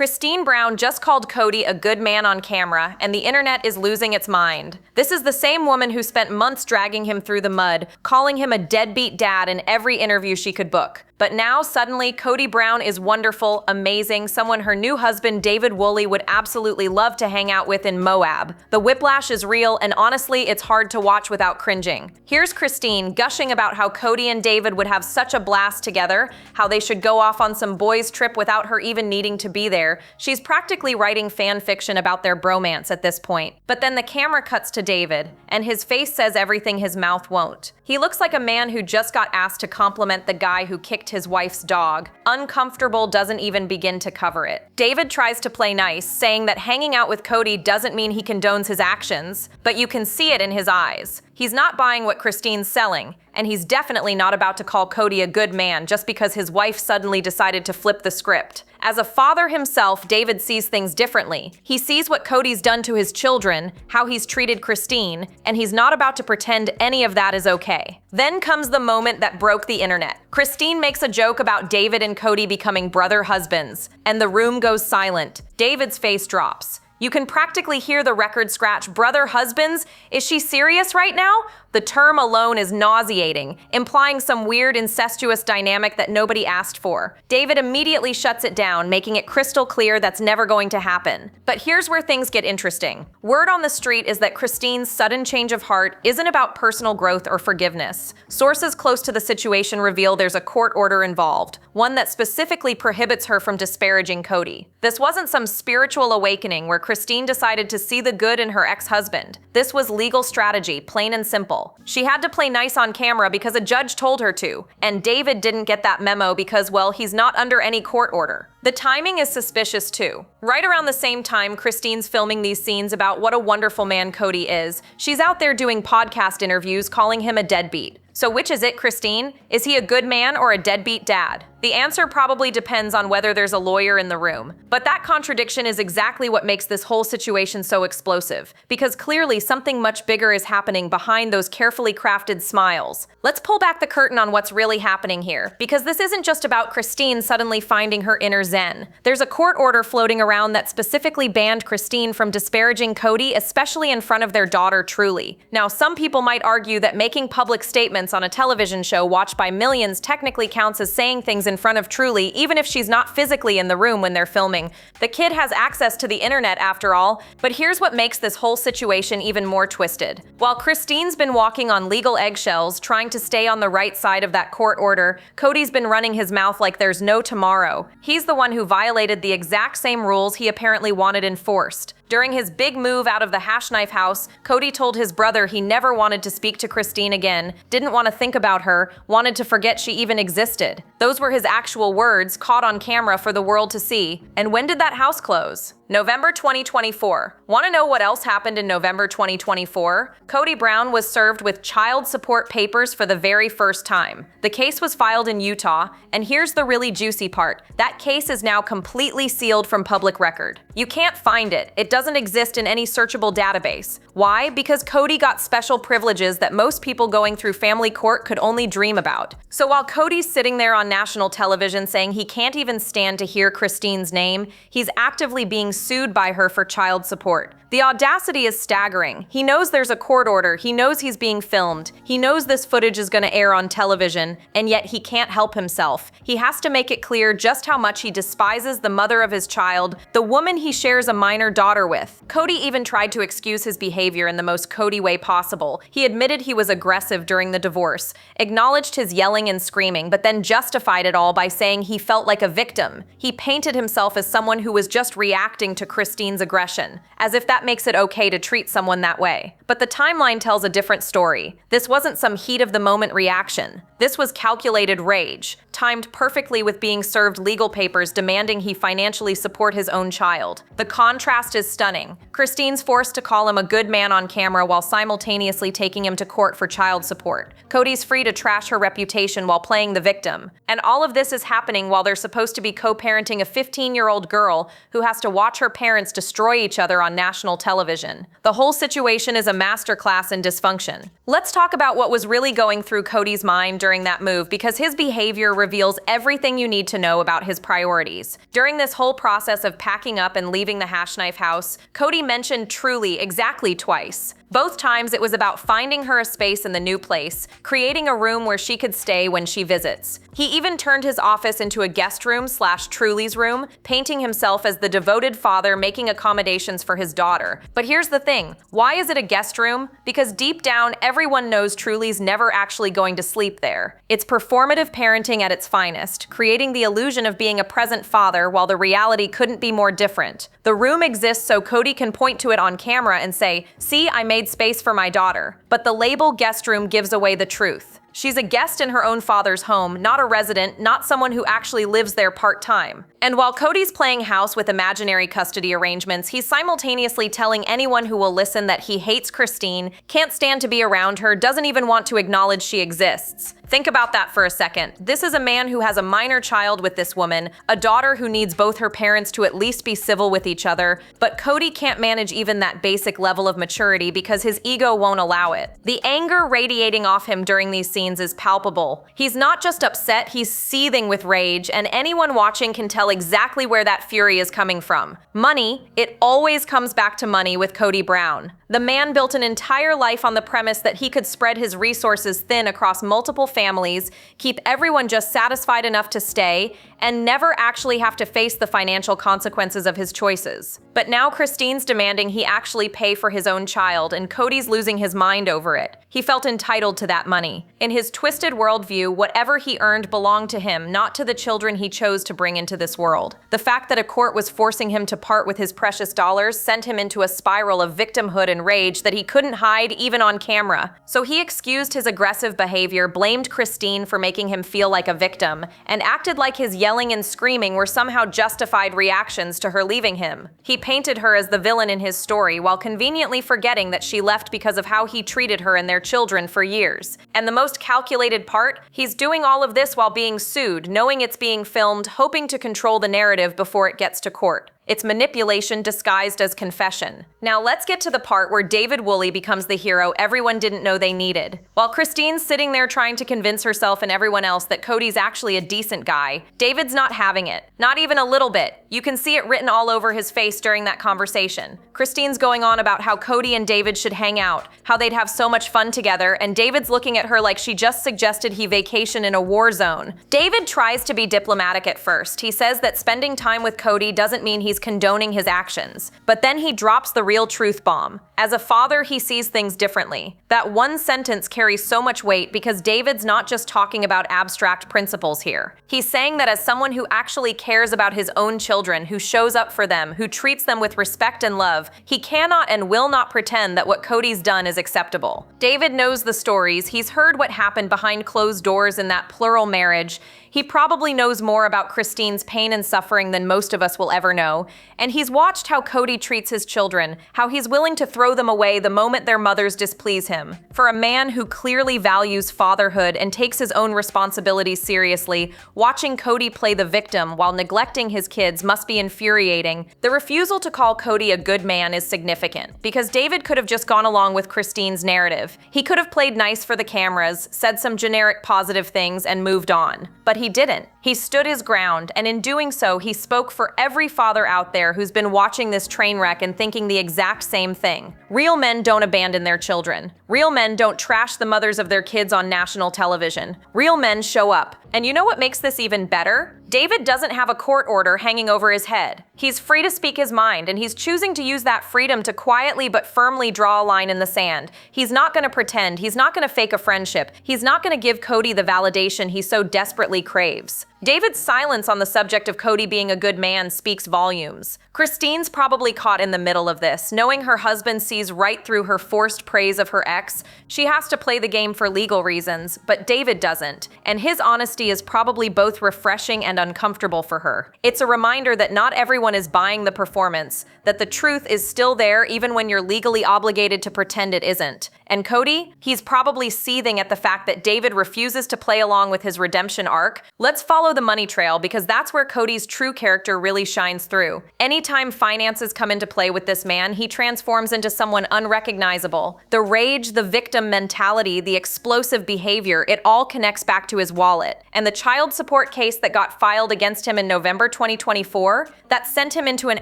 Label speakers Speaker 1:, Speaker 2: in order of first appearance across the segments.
Speaker 1: Kody Brown just called Kody a good man on camera, and the internet is losing its mind. This is the same woman who spent months dragging him through the mud, calling him a deadbeat dad in every interview she could book. But now, suddenly, Kody Brown is wonderful, amazing, someone her new husband David Woolley would absolutely love to hang out with in Moab. The whiplash is real, and honestly, it's hard to watch without cringing. Here's Kody gushing about how Kody and David would have such a blast together, how they should go off on some boys' trip without her even needing to be there. She's practically writing fan fiction about their bromance at this point. But then the camera cuts to David, and his face says everything his mouth won't. He looks like a man who just got asked to compliment the guy who kicked his wife's dog. Uncomfortable doesn't even begin to cover it. David tries to play nice, saying that hanging out with Kody doesn't mean he condones his actions, but you can see it in his eyes. He's not buying what Kody's selling, and he's definitely not about to call Kody a good man just because his wife suddenly decided to flip the script. As a father himself, David sees things differently. He sees what Kody's done to his children, how he's treated Kody, and he's not about to pretend any of that is okay. Then comes the moment that broke the internet. Kody makes a joke about David and Kody becoming brother husbands, and the room goes silent. David's face drops. You can practically hear the record scratch, "Brother husbands? Is she serious right now?" The term alone is nauseating, implying some weird incestuous dynamic that nobody asked for. David immediately shuts it down, making it crystal clear that's never going to happen. But here's where things get interesting. Word on the street is that Kody's sudden change of heart isn't about personal growth or forgiveness. Sources close to the situation reveal there's a court order involved, one that specifically prohibits her from disparaging Kody. This wasn't some spiritual awakening where Kody decided to see the good in her ex-husband. This was legal strategy, plain and simple. She had to play nice on camera because a judge told her to, and David didn't get that memo because, well, he's not under any court order. The timing is suspicious too. Right around the same time Kody's filming these scenes about what a wonderful man Kody is, she's out there doing podcast interviews calling him a deadbeat. So which is it, Kody? Is he a good man or a deadbeat dad? The answer probably depends on whether there's a lawyer in the room. But that contradiction is exactly what makes this whole situation so explosive, because clearly something much bigger is happening behind those carefully crafted smiles. Let's pull back the curtain on what's really happening here, because this isn't just about Kody suddenly finding her inner zen. There's a court order floating around that specifically banned Kody from disparaging Kody, especially in front of their daughter Truly. Now, some people might argue that making public statements on a television show watched by millions technically counts as saying things in front of Truly, even if she's not physically in the room when they're filming. The kid has access to the internet after all. But here's what makes this whole situation even more twisted. While Kody's been walking on legal eggshells, trying to stay on the right side of that court order, Kody's been running his mouth like there's no tomorrow. He's the one who violated the exact same rules he apparently wanted enforced. During his big move out of the Hash Knife house, Kody told his brother he never wanted to speak to Kody again, didn't want to think about her, wanted to forget she even existed. Those were his actual words, caught on camera for the world to see. And when did that house close? November 2024. Want to know what else happened in November 2024? Kody Brown was served with child support papers for the very first time. The case was filed in Utah, and here's the really juicy part. That case is now completely sealed from public record. You can't find it. It doesn't exist in any searchable database. Why? Because Kody got special privileges that most people going through family court could only dream about. So while Kody's sitting there on national television saying he can't even stand to hear Kody's name, he's actively being sued by her for child support. The audacity is staggering. He knows there's a court order, he knows he's being filmed, he knows this footage is going to air on television, and yet he can't help himself. He has to make it clear just how much he despises the mother of his child, the woman he shares a minor daughter with. Kody even tried to excuse his behavior in the most Kody way possible. He admitted he was aggressive during the divorce, acknowledged his yelling and screaming, but then justified it all by saying he felt like a victim. He painted himself as someone who was just reacting to Kody's aggression, as if that makes it okay to treat someone that way. But the timeline tells a different story. This wasn't some heat-of-the-moment reaction. This was calculated rage, timed perfectly with being served legal papers demanding he financially support his own child. The contrast is stunning. Kody's forced to call him a good man on camera while simultaneously taking him to court for child support. Kody's free to trash her reputation while playing the victim. And all of this is happening while they're supposed to be co-parenting a 15-year-old girl who has to watch her parents destroy each other on national television. The whole situation is a masterclass in dysfunction. Let's talk about what was really going through Kody's mind during during that move because his behavior reveals everything you need to know about his priorities. During this whole process of packing up and leaving the Hash Knife house, Kody mentioned truly exactly twice. Both times it was about finding her a space in the new place, creating a room where she could stay when she visits. He even turned his office into a guest room / Truly's room, painting himself as the devoted father making accommodations for his daughter. But here's the thing, why is it a guest room? Because deep down, everyone knows Truly's never actually going to sleep there. It's performative parenting at its finest, creating the illusion of being a present father while the reality couldn't be more different. The room exists so Kody can point to it on camera and say, "See, I made space for my daughter." But the label guest room gives away the truth. She's a guest in her own father's home, not a resident, not someone who actually lives there part-time. And while Kody's playing house with imaginary custody arrangements, he's simultaneously telling anyone who will listen that he hates Christine, can't stand to be around her, doesn't even want to acknowledge she exists. Think about that for a second. This is a man who has a minor child with this woman, a daughter who needs both her parents to at least be civil with each other, but Kody can't manage even that basic level of maturity because his ego won't allow it. The anger radiating off him during these scenes is palpable. He's not just upset, he's seething with rage, and anyone watching can tell exactly where that fury is coming from. Money, it always comes back to money with Kody Brown. The man built an entire life on the premise that he could spread his resources thin across multiple families, keep everyone just satisfied enough to stay, and never actually have to face the financial consequences of his choices. But now Christine's demanding he actually pay for his own child, and Kody's losing his mind over it. He felt entitled to that money. In his twisted worldview, whatever he earned belonged to him, not to the children he chose to bring into this world. The fact that a court was forcing him to part with his precious dollars sent him into a spiral of victimhood and rage that he couldn't hide even on camera. So he excused his aggressive behavior, blamed Christine for making him feel like a victim, and acted like his yelling and screaming were somehow justified reactions to her leaving him. He painted her as the villain in his story while conveniently forgetting that she left because of how he treated her and their children for years. And the most calculated part, he's doing all of this while being sued, knowing it's being filmed, hoping to control the narrative before it gets to court. It's manipulation disguised as confession. Now let's get to the part where David Woolley becomes the hero everyone didn't know they needed. While Christine's sitting there trying to convince herself and everyone else that Kody's actually a decent guy, David's not having it. Not even a little bit. You can see it written all over his face during that conversation. Christine's going on about how Kody and David should hang out, how they'd have so much fun together, and David's looking at her like she just suggested he vacation in a war zone. David tries to be diplomatic at first. He says that spending time with Kody doesn't mean he's condoning his actions. But then he drops the real truth bomb. As a father, he sees things differently. That one sentence carries so much weight because David's not just talking about abstract principles here. He's saying that as someone who actually cares about his own children, who shows up for them, who treats them with respect and love, he cannot and will not pretend that what Kody's done is acceptable. David knows the stories. He's heard what happened behind closed doors in that plural marriage. He probably knows more about Christine's pain and suffering than most of us will ever know, and he's watched how Kody treats his children, how he's willing to throw them away the moment their mothers displease him. For a man who clearly values fatherhood and takes his own responsibilities seriously, watching Kody play the victim while neglecting his kids must be infuriating. The refusal to call Kody a good man is significant, because David could have just gone along with Christine's narrative. He could have played nice for the cameras, said some generic positive things, and moved on. But he didn't. He stood his ground, and in doing so, he spoke for every father out there who's been watching this train wreck and thinking the exact same thing. Real men don't abandon their children. Real men don't trash the mothers of their kids on national television. Real men show up. And you know what makes this even better? David doesn't have a court order hanging over his head. He's free to speak his mind, and he's choosing to use that freedom to quietly but firmly draw a line in the sand. He's not going to pretend. He's not going to fake a friendship. He's not going to give Kody the validation he so desperately craves. David's silence on the subject of Kody being a good man speaks volumes. Christine's probably caught in the middle of this. Knowing her husband sees right through her forced praise of her ex, she has to play the game for legal reasons, but David doesn't, and his honesty is probably both refreshing and uncomfortable for her. It's a reminder that not everyone is buying the performance, that the truth is still there even when you're legally obligated to pretend it isn't. And Kody? He's probably seething at the fact that David refuses to play along with his redemption arc. Let's follow the money trail because that's where Kody's true character really shines through. Anytime finances come into play with this man, he transforms into someone unrecognizable. The rage, the victim mentality, the explosive behavior, it all connects back to his wallet. And the child support case that got filed against him in November 2024, that sent him into an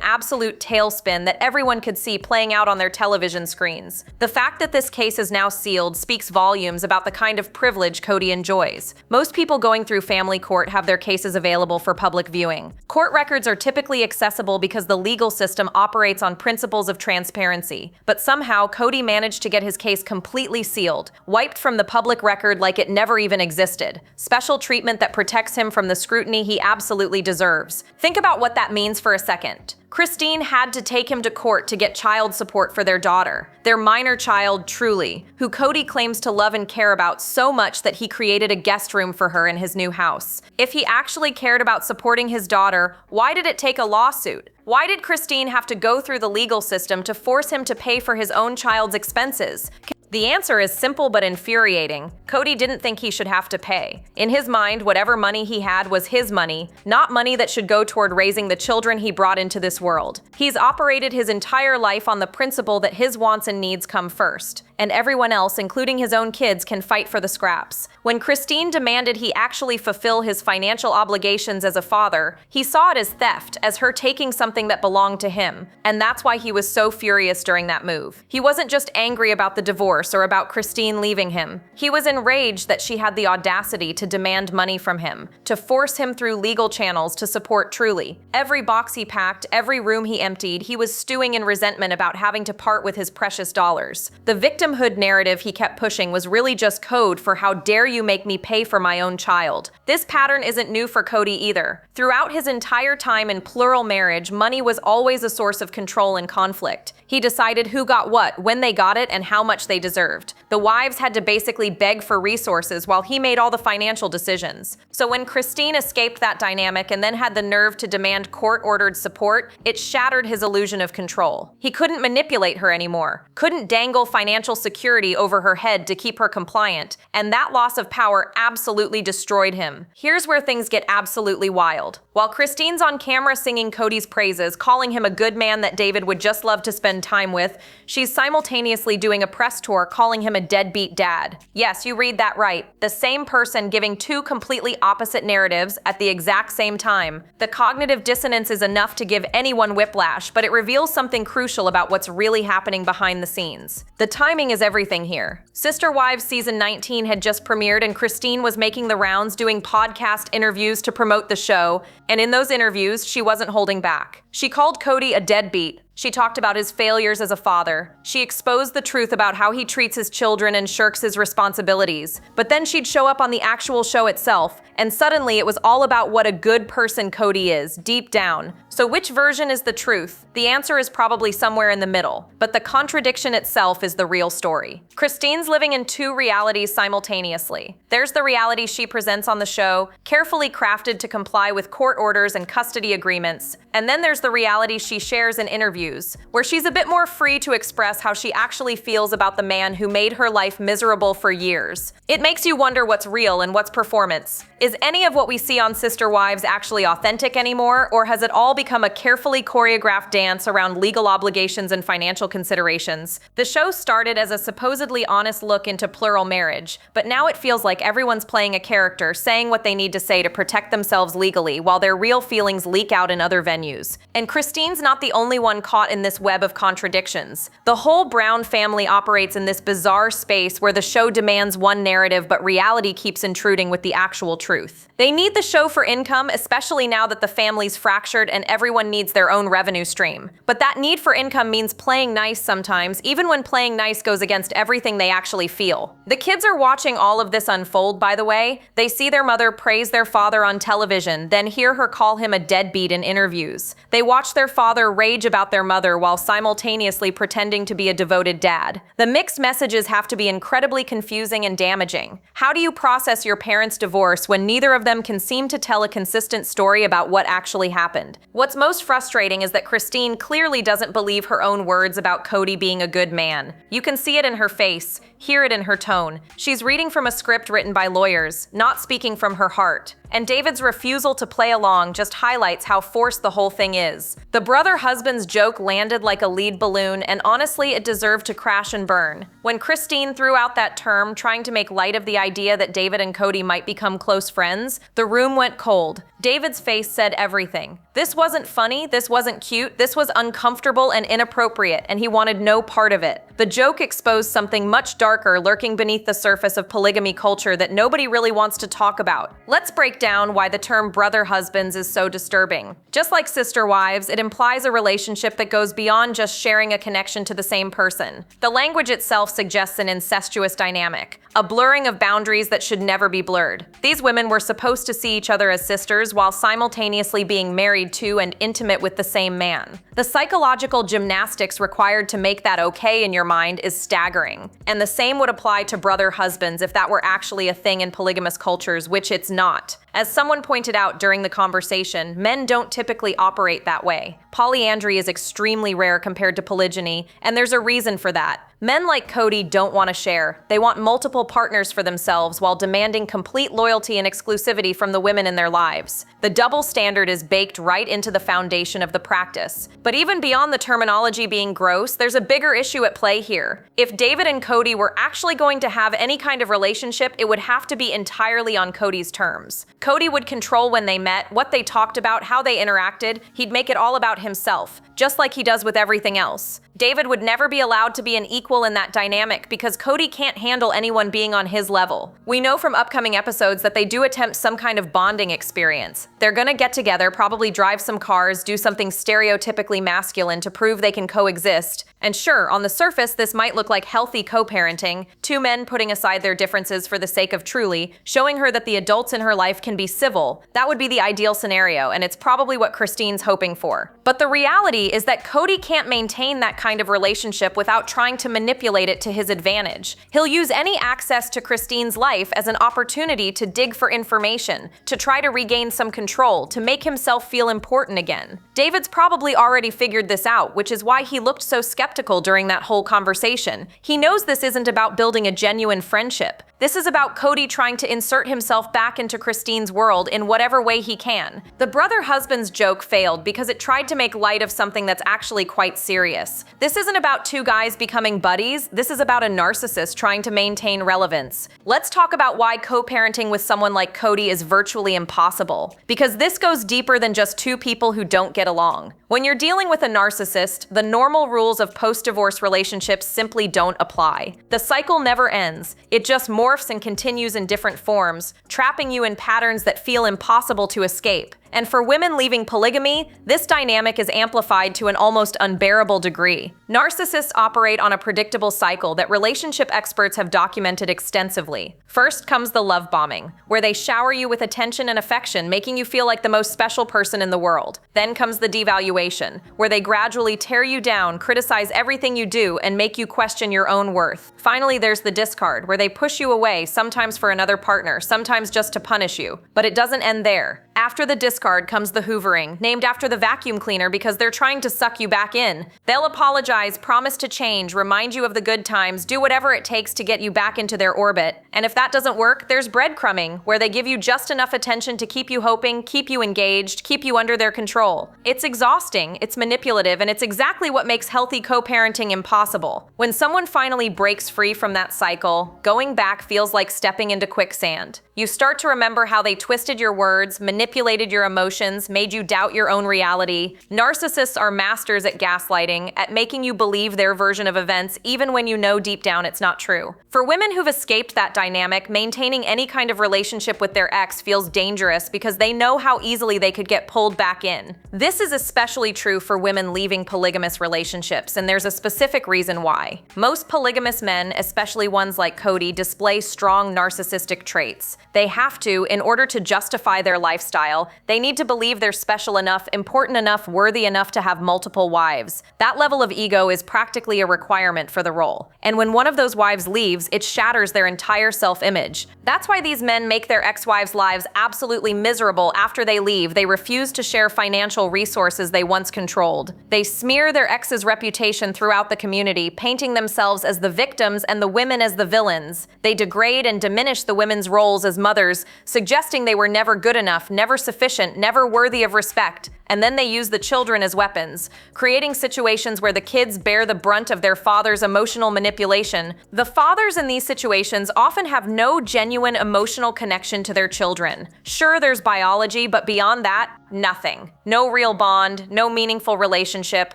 Speaker 1: absolute tailspin that everyone could see playing out on their television screens. The fact that this case is now sealed speaks volumes about the kind of privilege Kody enjoys. Most people going through family court have their cases available for public viewing. Court records are typically accessible because the legal system operates on principles of transparency. But somehow, Kody managed to get his case completely sealed, wiped from the public record like it never even existed. Special treatment that protects him from the scrutiny he absolutely deserves. Think about what that means for a second. Christine had to take him to court to get child support for their daughter, their minor child, Truly, who Kody claims to love and care about so much that he created a guest room for her in his new house. If he actually cared about supporting his daughter, why did it take a lawsuit? Why did Christine have to go through the legal system to force him to pay for his own child's expenses? The answer is simple but infuriating. Kody didn't think he should have to pay. In his mind, whatever money he had was his money, not money that should go toward raising the children he brought into this world. He's operated his entire life on the principle that his wants and needs come first, and everyone else, including his own kids, can fight for the scraps. When Christine demanded he actually fulfill his financial obligations as a father, he saw it as theft, as her taking something that belonged to him, and that's why he was so furious during that move. He wasn't just angry about the divorce or about Christine leaving him. He was enraged that she had the audacity to demand money from him, to force him through legal channels to support Truly. Every box he packed, every room he emptied, he was stewing in resentment about having to part with his precious dollars. The victimhood narrative he kept pushing was really just code for how dare you make me pay for my own child. This pattern isn't new for Kody either. Throughout his entire time in plural marriage, money was always a source of control and conflict. He decided who got what, when they got it, and how much they deserved. The wives had to basically beg for resources while he made all the financial decisions. So when Christine escaped that dynamic and then had the nerve to demand court-ordered support, it shattered his illusion of control. He couldn't manipulate her anymore, couldn't dangle financial security over her head to keep her compliant, and that loss of power absolutely destroyed him. Here's where things get absolutely wild. While Christine's on camera singing Kody's praises, calling him a good man that David would just love to spend time with, she's simultaneously doing a press tour calling him a deadbeat dad. Yes, you read that right. The same person giving two completely opposite narratives at the exact same time. The cognitive dissonance is enough to give anyone whiplash, but it reveals something crucial about what's really happening behind the scenes. The timing is everything here. Sister Wives season 19 had just premiered and Christine was making the rounds doing podcast interviews to promote the show, and in those interviews, she wasn't holding back. She called Kody a deadbeat. She talked about his failures as a father. She exposed the truth about how he treats his children and shirks his responsibilities. But then she'd show up on the actual show itself, and suddenly it was all about what a good person Kody is, deep down. So which version is the truth? The answer is probably somewhere in the middle, but the contradiction itself is the real story. Christine's living in two realities simultaneously. There's the reality she presents on the show, carefully crafted to comply with court orders and custody agreements. And then there's the reality she shares in interviews, where she's a bit more free to express how she actually feels about the man who made her life miserable for years. It makes you wonder what's real and what's performance. Is any of what we see on Sister Wives actually authentic anymore, or has it all become a carefully choreographed dance around legal obligations and financial considerations? The show started as a supposedly honest look into plural marriage, but now it feels like everyone's playing a character, saying what they need to say to protect themselves legally, while their real feelings leak out in other venues. And Christine's not the only one caught in this web of contradictions. The whole Brown family operates in this bizarre space where the show demands one narrative, but reality keeps intruding with the actual truth. They need the show for income, especially now that the family's fractured and everyone needs their own revenue stream. But that need for income means playing nice sometimes, even when playing nice goes against everything they actually feel. The kids are watching all of this unfold, by the way. They see their mother praise their father on television, then hear her call him a deadbeat in interviews. They watch their father rage about their mother while simultaneously pretending to be a devoted dad. The mixed messages have to be incredibly confusing and damaging. How do you process your parents' divorce when neither of them can seem to tell a consistent story about what actually happened? What's most frustrating is that Christine clearly doesn't believe her own words about Kody being a good man. You can see it in her face, hear it in her tone. She's reading from a script written by lawyers, not speaking from her heart. And David's refusal to play along just highlights how forced the whole thing is. The brother-husband's joke landed like a lead balloon, and honestly, it deserved to crash and burn. When Christine threw out that term, trying to make light of the idea that David and Kody might become close friends, the room went cold. David's face said everything. This wasn't funny, this wasn't cute, this was uncomfortable and inappropriate, and he wanted no part of it. The joke exposed something much darker lurking beneath the surface of polygamy culture that nobody really wants to talk about. Let's break down why the term brother husbands is so disturbing. Just like sister wives, it implies a relationship that goes beyond just sharing a connection to the same person. The language itself suggests an incestuous dynamic, a blurring of boundaries that should never be blurred. These women were supposed to see each other as sisters while simultaneously being married to and intimate with the same man. The psychological gymnastics required to make that okay in your mind is staggering. And the same would apply to brother husbands if that were actually a thing in polygamous cultures, which it's not. As someone pointed out during the conversation, men don't typically operate that way. Polyandry is extremely rare compared to polygyny, and there's a reason for that. Men like Kody don't want to share. They want multiple partners for themselves while demanding complete loyalty and exclusivity from the women in their lives. The double standard is baked right into the foundation of the practice. But even beyond the terminology being gross, there's a bigger issue at play here. If David and Kody were actually going to have any kind of relationship, it would have to be entirely on Kody's terms. Kody would control when they met, what they talked about, how they interacted. He'd make it all about himself, just like he does with everything else. David would never be allowed to be an equal in that dynamic because Kody can't handle anyone being on his level. We know from upcoming episodes that they do attempt some kind of bonding experience. They're gonna get together, probably drive some cars, do something stereotypically masculine to prove they can coexist. And sure, on the surface, this might look like healthy co-parenting, two men putting aside their differences for the sake of truly, showing her that the adults in her life can be civil. That would be the ideal scenario, and it's probably what Christine's hoping for. But the reality is that Kody can't maintain that kind of relationship without trying to manipulate it to his advantage. He'll use any access to Christine's life as an opportunity to dig for information, to try to regain some control, to make himself feel important again. David's probably already figured this out, which is why he looked so skeptical during that whole conversation. He knows this isn't about building a genuine friendship. This is about Kody trying to insert himself back into Christine's world in whatever way he can. The brother husband's joke failed because it tried to make light of something that's actually quite serious. This isn't about two guys becoming buddies, this is about a narcissist trying to maintain relevance. Let's talk about why co-parenting with someone like Kody is virtually impossible. Because this goes deeper than just two people who don't get along. When you're dealing with a narcissist, the normal rules of post-divorce relationships simply don't apply. The cycle never ends. It just morphs and continues in different forms, trapping you in patterns that feel impossible to escape. And for women leaving polygamy, this dynamic is amplified to an almost unbearable degree. Narcissists operate on a predictable cycle that relationship experts have documented extensively. First comes the love bombing, where they shower you with attention and affection, making you feel like the most special person in the world. Then comes the devaluation, where they gradually tear you down, criticize everything you do, and make you question your own worth. Finally, there's the discard, where they push you away, sometimes for another partner, sometimes just to punish you. But it doesn't end there. After the discard comes the hoovering, named after the vacuum cleaner because they're trying to suck you back in. They'll apologize, promise to change, remind you of the good times, do whatever it takes to get you back into their orbit. And if that doesn't work, there's breadcrumbing, where they give you just enough attention to keep you hoping, keep you engaged, keep you under their control. It's exhausting, it's manipulative, and it's exactly what makes healthy co-parenting impossible. When someone finally breaks free from that cycle, going back feels like stepping into quicksand. You start to remember how they twisted your words, manipulated your emotions, made you doubt your own reality. Narcissists are masters at gaslighting, at making you believe their version of events even when you know deep down it's not true. For women who've escaped that dynamic, maintaining any kind of relationship with their ex feels dangerous because they know how easily they could get pulled back in. This is especially true for women leaving polygamous relationships, and there's a specific reason why. Most polygamous men, especially ones like Kody, display strong narcissistic traits. They have to, in order to justify their lifestyle, they need to believe they're special enough, important enough, worthy enough to have multiple wives. That level of ego is practically a requirement for the role. And when one of those wives leaves, it shatters their entire self-image. That's why these men make their ex-wives' lives absolutely miserable after they leave. They refuse to share financial resources they once controlled. They smear their ex's reputation throughout the community, painting themselves as the victims and the women as the villains. They degrade and diminish the women's roles as mothers, suggesting they were never good enough, never sufficient, never worthy of respect. And then they use the children as weapons, creating situations where the kids bear the brunt of their father's emotional manipulation. The fathers in these situations often have no genuine emotional connection to their children. Sure, there's biology, but beyond that, nothing. No real bond, no meaningful relationship,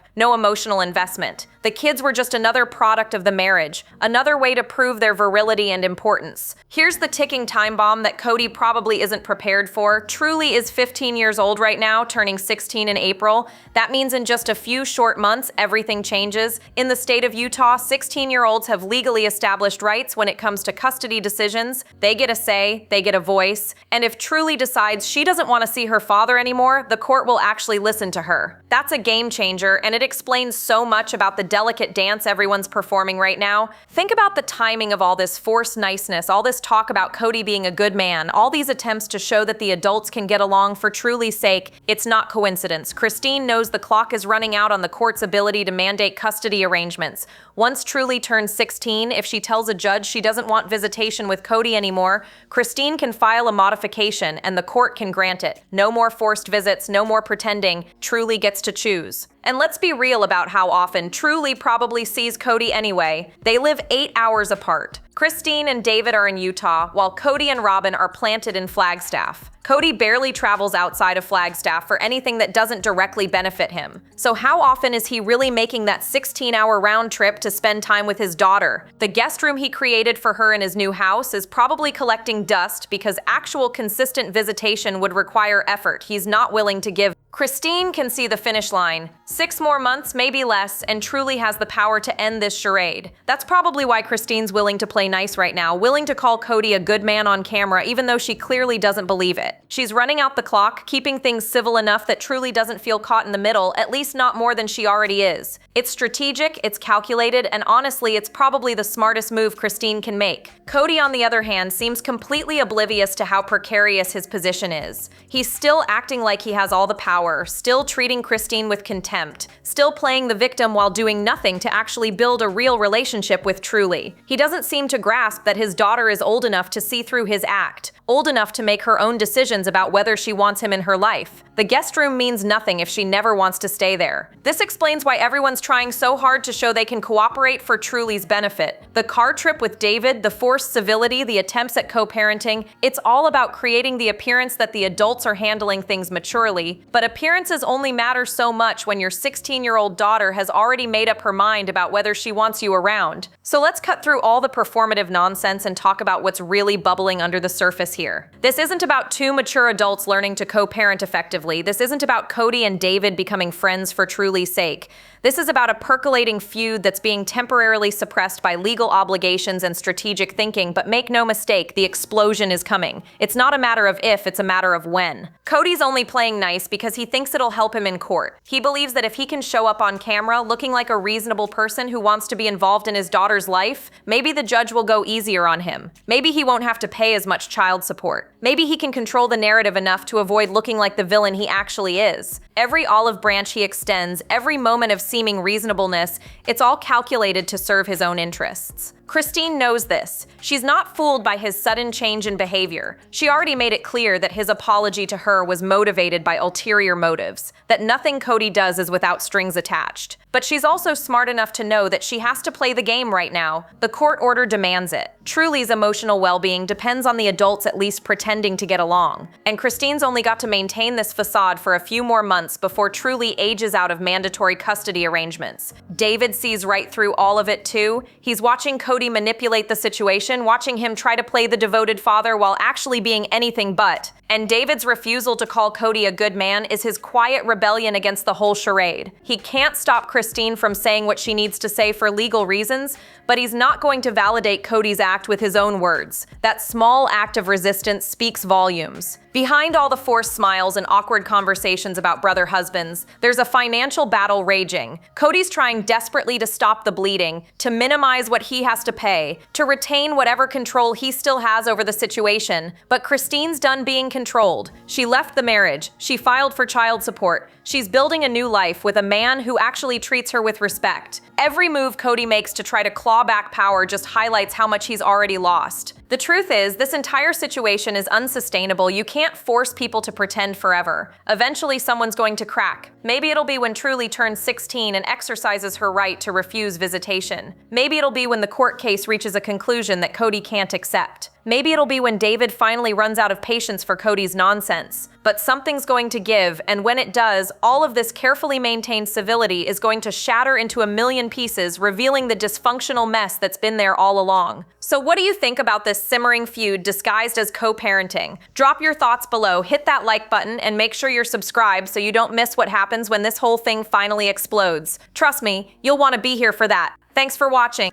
Speaker 1: no emotional investment. The kids were just another product of the marriage, another way to prove their virility and importance. Here's the ticking time bomb that Kody probably isn't prepared for. Truly is 15 years old right now, turning 16 in April. That means in just a few short months, everything changes. In the state of Utah, 16-year-olds have legally established rights when it comes to custody decisions. They get a say, they get a voice, and if Truly decides she doesn't want to see her father anymore, the court will actually listen to her. That's a game changer, and it explains so much about the delicate dance everyone's performing right now. Think about the timing of all this forced niceness, all this talk about Kody being a good man, all these attempts to show that the adults can get along for Truly's sake. It's not coincidence. Christine knows the clock is running out on the court's ability to mandate custody arrangements. Once Truly turns 16, if she tells a judge she doesn't want visitation with Kody anymore, Christine can file a modification and the court can grant it. No more forced visits, no more pretending. Truly gets to choose. And let's be real about how often Truly probably sees Kody anyway. They live 8 hours apart. Christine and David are in Utah, while Kody and Robin are planted in Flagstaff. Kody barely travels outside of Flagstaff for anything that doesn't directly benefit him. So how often is he really making that 16-hour round trip to spend time with his daughter? The guest room he created for her in his new house is probably collecting dust because actual consistent visitation would require effort he's not willing to give. Christine can see the finish line. 6 more months, maybe less, and Truly has the power to end this charade. That's probably why Christine's willing to play nice right now, willing to call Kody a good man on camera even though she clearly doesn't believe it. She's running out the clock, keeping things civil enough that Truly doesn't feel caught in the middle, at least not more than she already is. It's strategic, it's calculated, and honestly, it's probably the smartest move Christine can make. Kody, on the other hand, seems completely oblivious to how precarious his position is. He's still acting like he has all the power, still treating Christine with contempt, still playing the victim while doing nothing to actually build a real relationship with Truly. He doesn't seem to grasp that his daughter is old enough to see through his act, old enough to make her own decisions about whether she wants him in her life. The guest room means nothing if she never wants to stay there. This explains why everyone's trying so hard to show they can cooperate for Truly's benefit. The car trip with David, the forced civility, the attempts at co-parenting, it's all about creating the appearance that the adults are handling things maturely, but appearances only matter so much when your 16-year-old daughter has already made up her mind about whether she wants you around. So let's cut through all the performative nonsense and talk about what's really bubbling under the surface here. This isn't about two mature adults learning to co-parent effectively. This isn't about Kody and David becoming friends for Truly's sake. This is about a percolating feud that's being temporarily suppressed by legal obligations and strategic thinking, but make no mistake, the explosion is coming. It's not a matter of if, it's a matter of when. Kody's only playing nice because he thinks it'll help him in court. He believes that if he can show up on camera looking like a reasonable person who wants to be involved in his daughter's life, maybe the judge will go easier on him. Maybe he won't have to pay as much child support. Maybe he can control the narrative enough to avoid looking like the villain he actually is. Every olive branch he extends, every moment of seeming reasonableness, it's all calculated to serve his own interests. Christine knows this. She's not fooled by his sudden change in behavior. She already made it clear that his apology to her was motivated by ulterior motives, that nothing Kody does is without strings attached. But she's also smart enough to know that she has to play the game right now. The court order demands it. Truly's emotional well-being depends on the adults at least pretending to get along. And Christine's only got to maintain this facade for a few more months before Truly ages out of mandatory custody arrangements. David sees right through all of it too. He's watching Kody Kody manipulate the situation, watching him try to play the devoted father while actually being anything but. And David's refusal to call Kody a good man is his quiet rebellion against the whole charade. He can't stop Christine from saying what she needs to say for legal reasons, but he's not going to validate Kody's act with his own words. That small act of resistance speaks volumes. Behind all the forced smiles and awkward conversations about brother husbands, there's a financial battle raging. Kody's trying desperately to stop the bleeding, to minimize what he has to pay, to retain whatever control he still has over the situation. But Christine's done being controlled. She left the marriage. She filed for child support. She's building a new life with a man who actually treats her with respect. Every move Kody makes to try to claw back power just highlights how much he's already lost. The truth is, this entire situation is unsustainable. You can't force people to pretend forever. Eventually, someone's going to crack. Maybe it'll be when Truly turns 16 and exercises her right to refuse visitation. Maybe it'll be when the court case reaches a conclusion that Kody can't accept. Maybe it'll be when David finally runs out of patience for Kody's nonsense. But something's going to give, and when it does, all of this carefully maintained civility is going to shatter into a million pieces, revealing the dysfunctional mess that's been there all along. So what do you think about this simmering feud disguised as co-parenting? Drop your thoughts below, hit that like button, and make sure you're subscribed so you don't miss what happens when this whole thing finally explodes. Trust me, you'll want to be here for that. Thanks for watching.